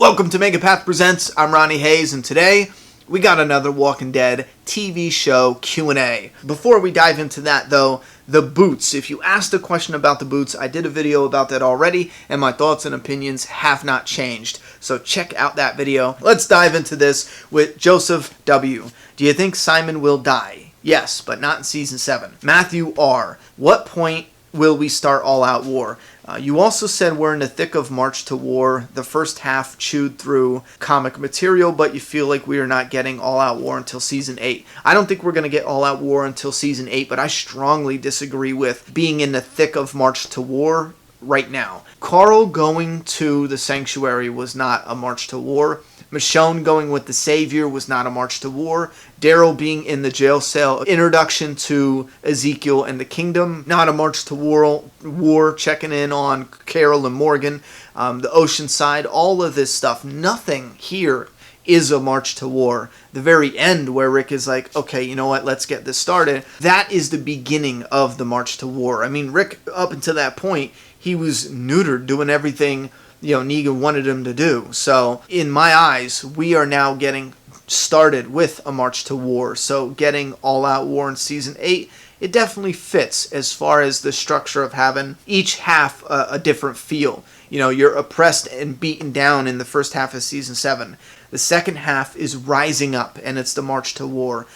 Welcome to Megapath Presents. I'm Ronnie Hayes, and today we got another Walking Dead TV show Q&A. Before we dive into that, though, the boots. If you asked a question about the boots, I did a video about that already, and my thoughts and opinions have not changed. So check out that video. Let's dive into this with Joseph W. Do you think Simon will die? Yes, but not in Season 7. Matthew R. What point will we start all-out war? You also said we're in the thick of March to War, the first half chewed through comic material, but you feel like we are not getting all-out war until Season 8. I don't think we're going to get all-out war until Season 8, but I strongly disagree with being in the thick of March to War right now. Carl going to the Sanctuary was not a March to War. Michonne going with the Savior was not a March to War. Daryl being in the jail cell, introduction to Ezekiel and the Kingdom, not a March to War, checking in on Carol and Morgan, the Ocean Side, all of this stuff. Nothing here is a March to War. The very end where Rick is like, okay, you know what, let's get this started. That is the beginning of the March to War. I mean, Rick, up until that point, he was neutered, doing everything Negan wanted him to do. So, in my eyes, we are now getting started with a March to War. So, getting all-out war in Season 8, it definitely fits as far as the structure of having each half a different feel. You're oppressed and beaten down in the first half of Season 7. The second half is rising up, and it's the March to War.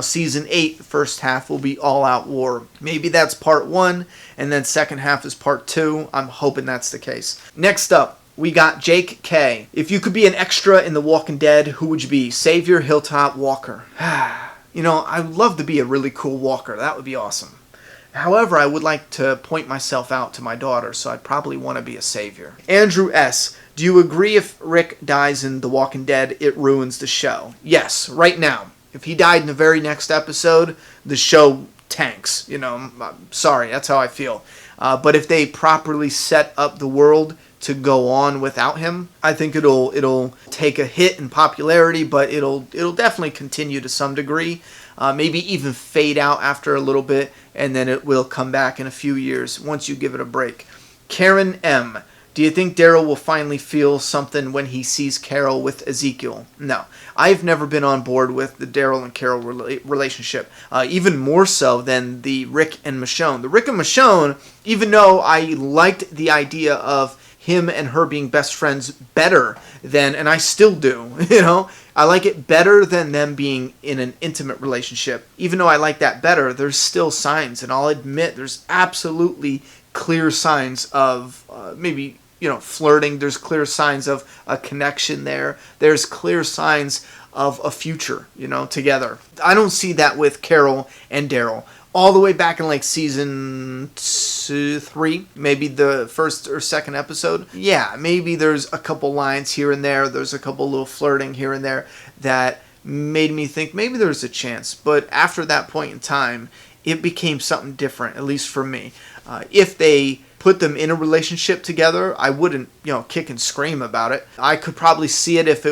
Season 8, first half will be all-out war. Maybe that's part 1, and then second half is part 2. I'm hoping that's the case. Next up, we got Jake K. If you could be an extra in The Walking Dead, who would you be? Savior, Hilltop, Walker. I'd love to be a really cool Walker. That would be awesome. However, I would like to point myself out to my daughter, so I'd probably want to be a Savior. Andrew S. Do you agree if Rick dies in The Walking Dead, it ruins the show? Yes, right now. If he died in the very next episode, the show tanks. I'm sorry, that's how I feel. But if they properly set up the world to go on without him, I think it'll take a hit in popularity, but it'll definitely continue to some degree. Maybe even fade out after a little bit, and then it will come back in a few years once you give it a break. Karen M. Do you think Daryl will finally feel something when he sees Carol with Ezekiel? No. I've never been on board with the Daryl and Carol relationship, even more so than the Rick and Michonne. The Rick and Michonne, even though I liked the idea of him and her being best friends better than, and I still do, I like it better than them being in an intimate relationship. Even though I like that better, there's still signs, and I'll admit there's absolutely clear signs of maybe flirting. There's clear signs of a connection there. There's clear signs of a future, together. I don't see that with Carol and Daryl. All the way back in Season 3, maybe the first or second episode. Yeah, maybe there's a couple lines here and there. There's a couple little flirting here and there that made me think maybe there's a chance. But after that point in time, it became something different, at least for me. If they put them in a relationship together, I wouldn't, kick and scream about it. I could probably see it if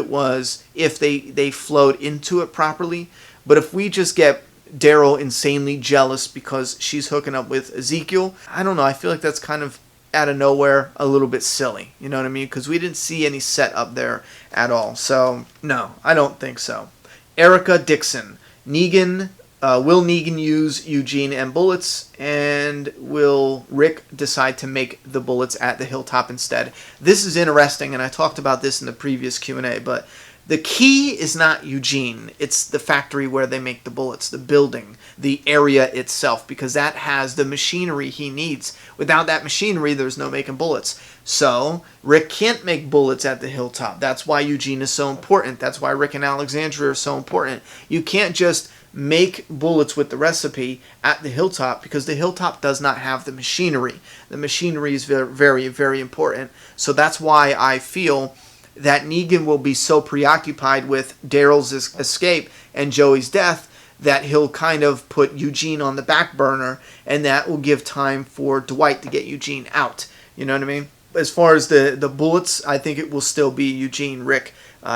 they flowed into it properly. But if we just get Daryl insanely jealous because she's hooking up with Ezekiel, I don't know. I feel like that's kind of out of nowhere, a little bit silly. You know what I mean? Because we didn't see any setup there at all. So, no, I don't think so. Erica Dixon. Will Negan use Eugene and bullets, and will Rick decide to make the bullets at the Hilltop instead? This is interesting, and I talked about this in the previous Q&A, but the key is not Eugene. It's the factory where they make the bullets, the building, the area itself, because that has the machinery he needs. Without that machinery, there's no making bullets. So, Rick can't make bullets at the Hilltop. That's why Eugene is so important. That's why Rick and Alexandria are so important. You can't just make bullets with the recipe at the Hilltop because the Hilltop does not have the machinery. The machinery is very, very, very important. So that's why I feel that Negan will be so preoccupied with Daryl's escape and Joey's death that he'll kind of put Eugene on the back burner, and that will give time for Dwight to get Eugene out. You know what I mean? As far as the bullets, I think it will still be Eugene, Rick,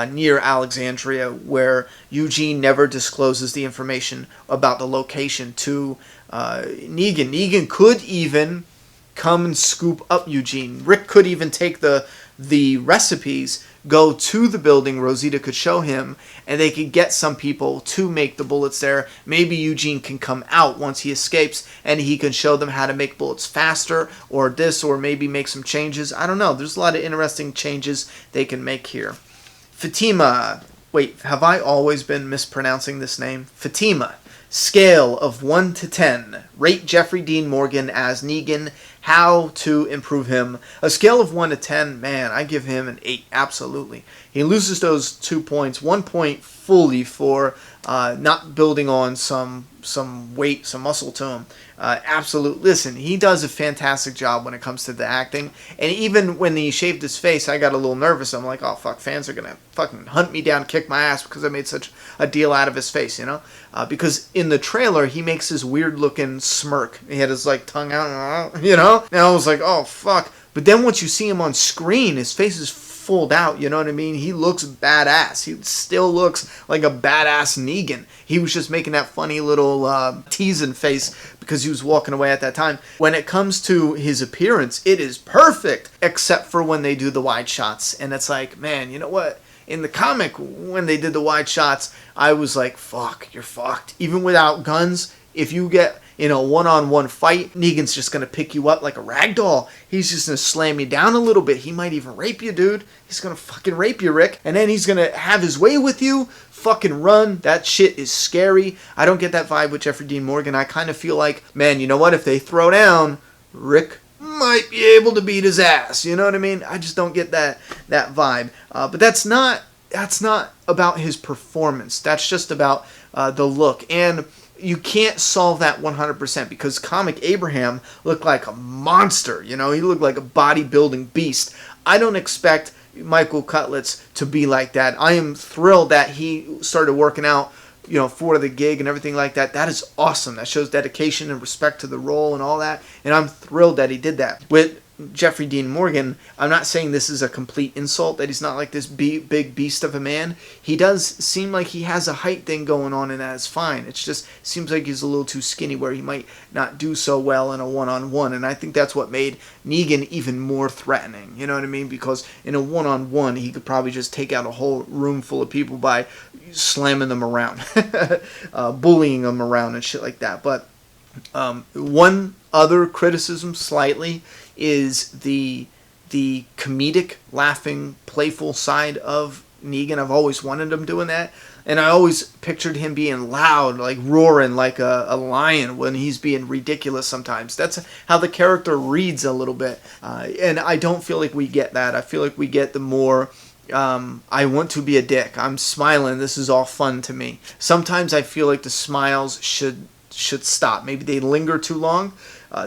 near Alexandria, where Eugene never discloses the information about the location to Negan. Negan could even come and scoop up Eugene. Rick could even take the recipes go to the building. Rosita could show him, and they could get some people to make the bullets there. Maybe Eugene can come out once he escapes, and he can show them how to make bullets faster, or this, or maybe make some changes. I don't know. There's a lot of interesting changes they can make here. Fatima. Wait, have I always been mispronouncing this name? Fatima. Scale of 1 to 10. Rate Jeffrey Dean Morgan as Negan. How to improve him. A scale of 1 to 10, man, I give him an 8. Absolutely. He loses those 2 points. 1 point fully for not building on some weight, some muscle to him. Absolute. Listen, he does a fantastic job when it comes to the acting. And even when he shaved his face, I got a little nervous. I'm like, oh, fuck, fans are going to fucking hunt me down, kick my ass because I made such a deal out of his face, you know? Because in the trailer, he makes this weird-looking smirk. He had his, like, tongue out, you know? And I was like, oh, fuck. But then once you see him on screen, his face is fulled out, you know what I mean? He looks badass. He still looks like a badass Negan. He was just making that funny little teasing face because he was walking away at that time. When it comes to his appearance, it is perfect, except for when they do the wide shots. And it's like, man, you know what? In the comic, when they did the wide shots, I was like, fuck, you're fucked. Even without guns, if you get in a one-on-one fight, Negan's just going to pick you up like a rag doll. He's just going to slam you down a little bit. He might even rape you, dude. He's going to fucking rape you, Rick. And then he's going to have his way with you. Fucking run. That shit is scary. I don't get that vibe with Jeffrey Dean Morgan. I kind of feel like, man, you know what? If they throw down, Rick might be able to beat his ass. You know what I mean? I just don't get that vibe. But that's not about his performance. That's just about the look. And you can't solve that 100% because Comic Abraham looked like a monster. You know, he looked like a bodybuilding beast. I don't expect Michael Cutlitz to be like that. I am thrilled that he started working out, you know, for the gig and everything like that. That is awesome. That shows dedication and respect to the role and all that. And I'm thrilled that he did that. With Jeffrey Dean Morgan, I'm not saying this is a complete insult, that he's not like this big beast of a man. He does seem like he has a height thing going on, and that is fine. It just seems like he's a little too skinny where he might not do so well in a one-on-one, and I think that's what made Negan even more threatening, you know what I mean? Because in a one-on-one, he could probably just take out a whole room full of people by slamming them around, bullying them around and shit like that. But one other criticism slightly is the comedic, laughing, playful side of Negan. I've always wanted him doing that. And I always pictured him being loud, like roaring like a lion when he's being ridiculous sometimes. That's how the character reads a little bit. And I don't feel like we get that. I feel like we get the more, I want to be a dick. I'm smiling. This is all fun to me. Sometimes I feel like the smiles should stop. Maybe they linger too long.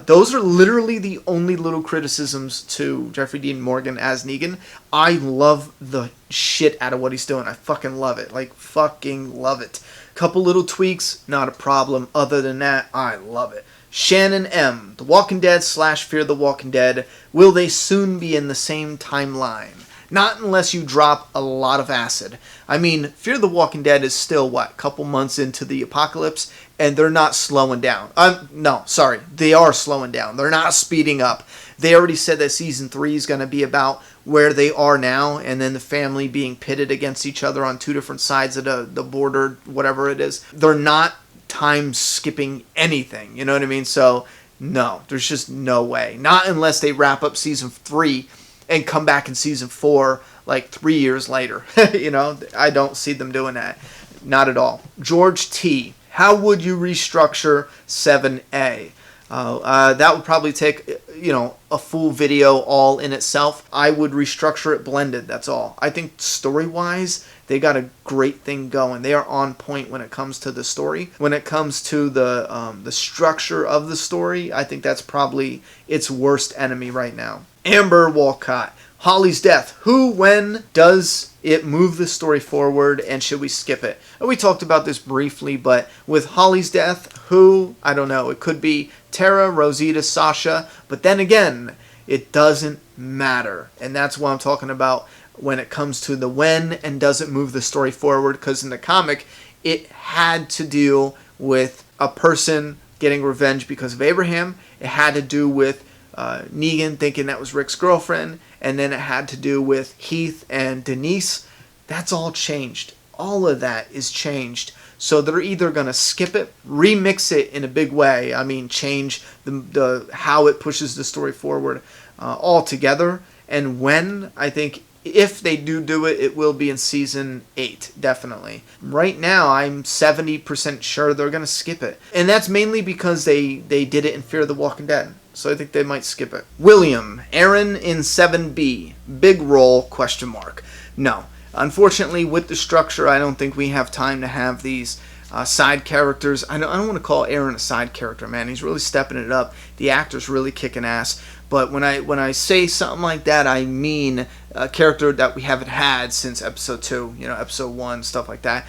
Those are literally the only little criticisms to Jeffrey Dean Morgan as Negan. I love the shit out of what he's doing. I fucking love it. Like, fucking love it. Couple little tweaks, not a problem. Other than that, I love it. Shannon M. The Walking Dead / Fear the Walking Dead. Will they soon be in the same timeline? Not unless you drop a lot of acid. I mean, Fear the Walking Dead is still, what, couple months into the apocalypse, and they're not slowing down. No, sorry, they are slowing down. They're not speeding up. They already said that season 3 is going to be about where they are now, and then the family being pitted against each other on two different sides of the border, whatever it is. They're not time skipping anything, you know what I mean? So, no, there's just no way. Not unless they wrap up season 3 and come back in season 4 like 3 years later. You know, I don't see them doing that. Not at all. George T. How would you restructure 7A? That would probably take, you know, a full video all in itself. I would restructure it blended, that's all. I think story-wise, they got a great thing going. They are on point when it comes to the story. When it comes to the structure of the story, I think that's probably its worst enemy right now. Amber Walcott. Holly's death. Who, when, does it move the story forward, and should we skip it? And we talked about this briefly, but with Holly's death, who, I don't know. It could be Tara, Rosita, Sasha, but then again, it doesn't matter. And that's what I'm talking about when it comes to the when and does it move the story forward, because in the comic, it had to deal with a person getting revenge because of Abraham. It had to do with Negan thinking that was Rick's girlfriend, and then it had to do with Heath and Denise. That's all changed. All of that is changed. So they're either going to skip it, remix it in a big way, I mean change the how it pushes the story forward altogether, and when, I think if they do it, it will be in season 8, definitely. Right now, I'm 70% sure they're going to skip it. And that's mainly because they did it in Fear the Walking Dead. So I think they might skip it. William, Aaron in 7B. Big role, question mark. No. Unfortunately, with the structure, I don't think we have time to have these side characters. I don't want to call Aaron a side character, man. He's really stepping it up. The actor's really kicking ass. But when I say something like that, I mean a character that we haven't had since episode 2, episode 1, stuff like that.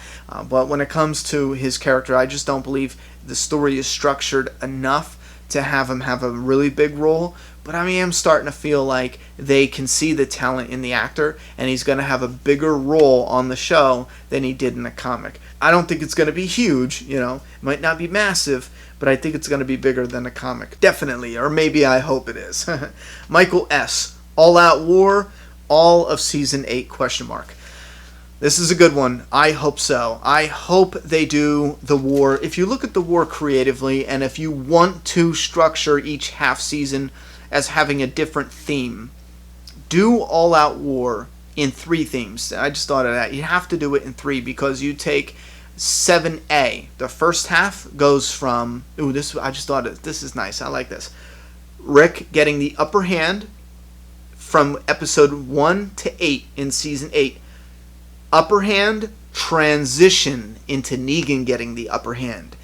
But when it comes to his character, I just don't believe the story is structured enough to have him have a really big role. But I am starting to feel like they can see the talent in the actor, and he's going to have a bigger role on the show than he did in the comic. I don't think it's going to be huge, it might not be massive, but I think it's going to be bigger than the comic. Definitely, or maybe I hope it is. Michael S. All Out War, all of Season 8, question mark. This is a good one. I hope so. I hope they do the war. If you look at the war creatively, and if you want to structure each half season as having a different theme, do All Out War in 3 themes. I just thought of that. You have to do it in 3 because you take 7A. The first half goes from... I just thought this is nice. I like this. Rick getting the upper hand from episode 1 to 8 in season 8. Upper hand, transition into Negan getting the upper hand.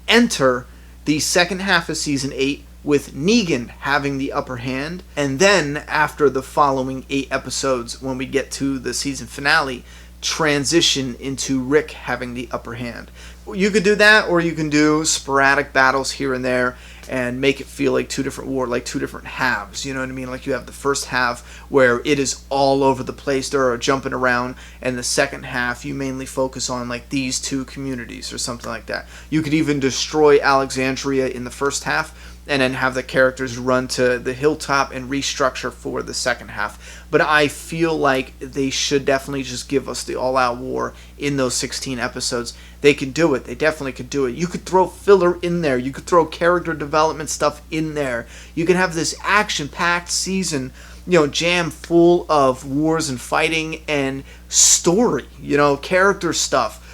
Enter the second half of season 8 with Negan having the upper hand, and then after the following 8 episodes, when we get to the season finale, transition into Rick having the upper hand. You could do that, or you can do sporadic battles here and there and make it feel like 2 different halves, you know what I mean? Like you have the first half where it is all over the place, they're jumping around, and the second half you mainly focus on like these 2 communities or something like that. You could even destroy Alexandria in the first half and then have the characters run to the hilltop and restructure for the second half. But I feel like they should definitely just give us the all-out war in those 16 episodes. They can do it. They definitely could do it. You could throw filler in there. You could throw character development stuff in there. You could have this action-packed season, jam full of wars and fighting and story, character stuff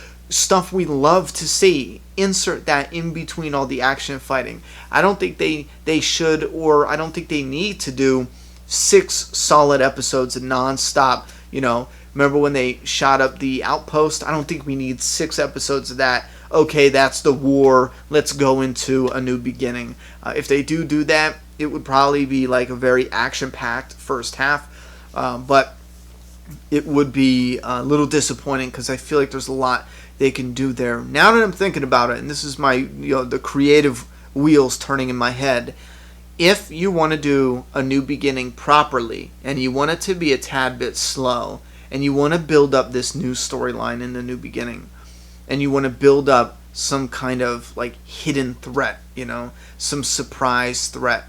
we love to see. Insert that in between all the action and fighting. I don't think they should, or I don't think they need to do 6 solid episodes of non-stop. Remember when they shot up the outpost? I don't think we need 6 episodes of that. Okay, that's the war. Let's go into a new beginning. If they do that, it would probably be like a very action-packed first half. But it would be a little disappointing because I feel like there's a lot they can do there. Now that I'm thinking about it, and this is my, the creative wheels turning in my head, if you want to do a new beginning properly, and you want it to be a tad bit slow, and you want to build up this new storyline in the new beginning, and you want to build up some kind of like hidden threat, some surprise threat,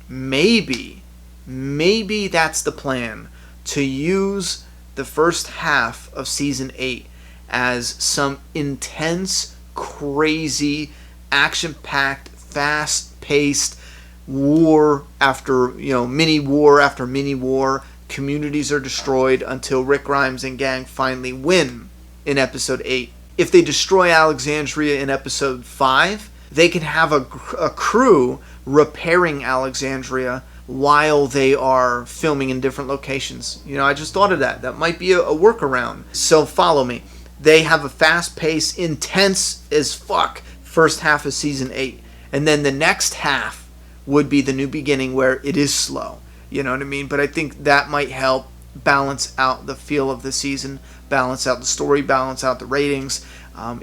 maybe that's the plan, to use the first half of season 8 as some intense, crazy, action-packed, fast-paced war after, mini war after mini war. Communities are destroyed until Rick Grimes and gang finally win in episode 8. If they destroy Alexandria in episode 5, they can have a crew repairing Alexandria while they are filming in different locations. I just thought of that. That might be a workaround. So follow me. They have a fast-paced, intense as fuck first half of season 8. And then the next half would be the new beginning where it is slow. You know what I mean? But I think that might help balance out the feel of the season, balance out the story, balance out the ratings.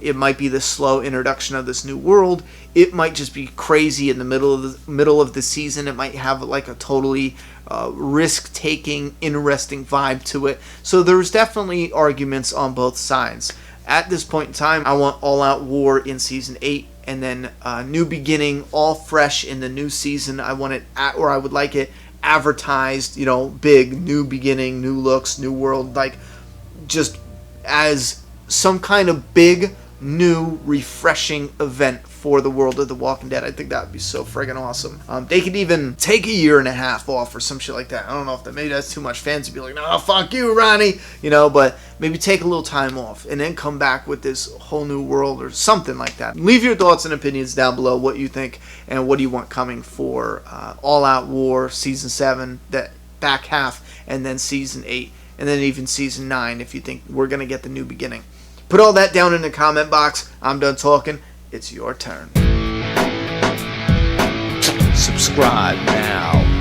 It might be the slow introduction of this new world. It might just be crazy in the middle of the season. It might have like a totally risk-taking, interesting vibe to it. So there's definitely arguments on both sides. At this point in time, I want All Out War in season 8. and then new beginning, all fresh in the new season. I want it or I would like it advertised, big, new beginning, new looks, new world, like just as some kind of big, new, refreshing event for the world of The Walking Dead. I think that would be so friggin' awesome. They could even take a year and a half off or some shit like that. I don't know if maybe that's too much. Fans would be like, no, fuck you, Ronnie, but maybe take a little time off and then come back with this whole new world or something like that. Leave your thoughts and opinions down below, what you think and what do you want coming for All Out War Season 7, that back half, and then Season 8, and then even Season 9 if you think we're going to get the new beginning. Put all that down in the comment box. I'm done talking. It's your turn. Subscribe now.